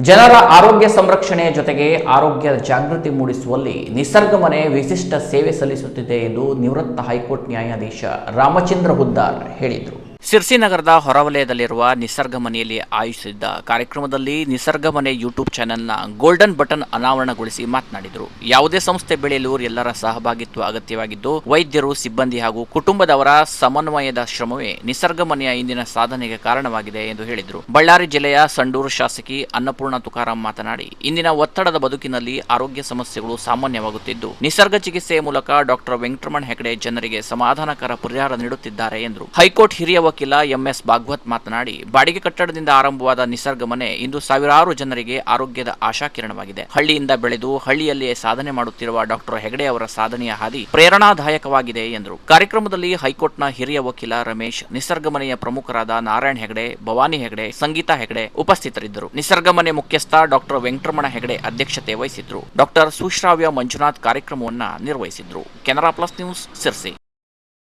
ಜನರ ಆರೋಗ್ಯ ಸಂರಕ್ಷಣೆಯ ಜೊತೆಗೆ ಆರೋಗ್ಯ ಜಾಗೃತಿ ಮೂಡಿಸುವಲ್ಲಿ ನಿಸರ್ಗ ಮನೆ ವಿಶಿಷ್ಟ ಸೇವೆ ಸಲ್ಲಿಸುತ್ತಿದೆ ಎಂದು ನಿವೃತ್ತ ಹೈಕೋರ್ಟ್ ನ್ಯಾಯಾಧೀಶ ರಾಮಚಂದ್ರ ಹುದ್ದಾರ್ ಹೇಳಿದರು. ಸಿರ್ಸಿ ನಗರದ ಹೊರವಲಯದಲ್ಲಿರುವ ನಿಸರ್ಗ ಮನೆಯಲ್ಲಿ ಆಯೋಜಿಸಿದ್ದ ಕಾರ್ಯಕ್ರಮದಲ್ಲಿ ನಿಸರ್ಗ ಮನೆ ಯೂಟ್ಯೂಬ್ ಚಾನೆಲ್ನ ಗೋಲ್ಡನ್ ಬಟನ್ ಅನಾವರಣಗೊಳಿಸಿ ಮಾತನಾಡಿದರು. ಯಾವುದೇ ಸಂಸ್ಥೆ ಬೆಳೆಯಲು ಎಲ್ಲರ ಸಹಭಾಗಿತ್ವ ಅಗತ್ಯವಾಗಿದ್ದು, ವೈದ್ಯರು, ಸಿಬ್ಬಂದಿ ಹಾಗೂ ಕುಟುಂಬದವರ ಸಮನ್ವಯದ ಶ್ರಮವೇ ನಿಸರ್ಗ ಮನೆಯ ಇಂದಿನ ಸಾಧನೆಗೆ ಕಾರಣವಾಗಿದೆ ಎಂದು ಹೇಳಿದರು. ಬಳ್ಳಾರಿ ಜಿಲ್ಲೆಯ ಸಂಡೂರು ಶಾಸಕಿ ಅನ್ನಪೂರ್ಣ ತುಕಾರಾಂ ಮಾತನಾಡಿ, ಇಂದಿನ ಒತ್ತಡದ ಬದುಕಿನಲ್ಲಿ ಆರೋಗ್ಯ ಸಮಸ್ಯೆಗಳು ಸಾಮಾನ್ಯವಾಗುತ್ತಿದ್ದು, ನಿಸರ್ಗ ಚಿಕಿತ್ಸೆಯ ಮೂಲಕ ಡಾಕ್ಟರ್ ವೆಂಕಟರಮಣ ಹೆಗಡೆ ಜನರಿಗೆ ಸಮಾಧಾನಕರ ಪರಿಹಾರ ನೀಡುತ್ತಿದ್ದಾರೆ ಎಂದರು. ಹೈಕೋರ್ಟ್ ಹಿರಿಯ ವಕೀಲ ಎಂಎಸ್ ಭಾಗವತ್ ಮಾತನಾಡಿ, ಬಾಡಿಗೆ ಕಟ್ಟಡದಿಂದ ಆರಂಭವಾದ ನಿಸರ್ಗ ಮನೆ ಇಂದು ಸಾವಿರಾರು ಜನರಿಗೆ ಆರೋಗ್ಯದ ಆಶಾಕಿರಣವಾಗಿದೆ. ಹಳ್ಳಿಯಿಂದ ಬೆಳೆದು ಹಳ್ಳಿಯಲ್ಲಿಯೇ ಸಾಧನೆ ಮಾಡುತ್ತಿರುವ ಡಾಕ್ಟರ್ ಹೆಗಡೆ ಅವರ ಸಾಧನೆಯ ಹಾದಿ ಪ್ರೇರಣಾದಾಯಕವಾಗಿದೆ ಎಂದರು. ಕಾರ್ಯಕ್ರಮದಲ್ಲಿ ಹೈಕೋರ್ಟ್ನ ಹಿರಿಯ ವಕೀಲ ರಮೇಶ್, ನಿಸರ್ಗ ಮನೆಯ ಪ್ರಮುಖರಾದ ನಾರಾಯಣ್ ಹೆಗಡೆ, ಭವಾನಿ ಹೆಗಡೆ, ಸಂಗೀತಾ ಹೆಗಡೆ ಉಪಸ್ಥಿತರಿದ್ದರು. ನಿಸರ್ಗ ಮನೆ ಮುಖ್ಯಸ್ಥ ಡಾಕ್ಟರ್ ವೆಂಕಟರಮಣ ಹೆಗಡೆ ಅಧ್ಯಕ್ಷತೆ ವಹಿಸಿದ್ರು. ಡಾಕ್ಟರ್ ಸುಶ್ರಾವ್ಯ ಮಂಜುನಾಥ್ ಕಾರ್ಯಕ್ರಮವನ್ನು ನಿರ್ವಹಿಸಿದ್ರು. Canara plus news, Sirsi.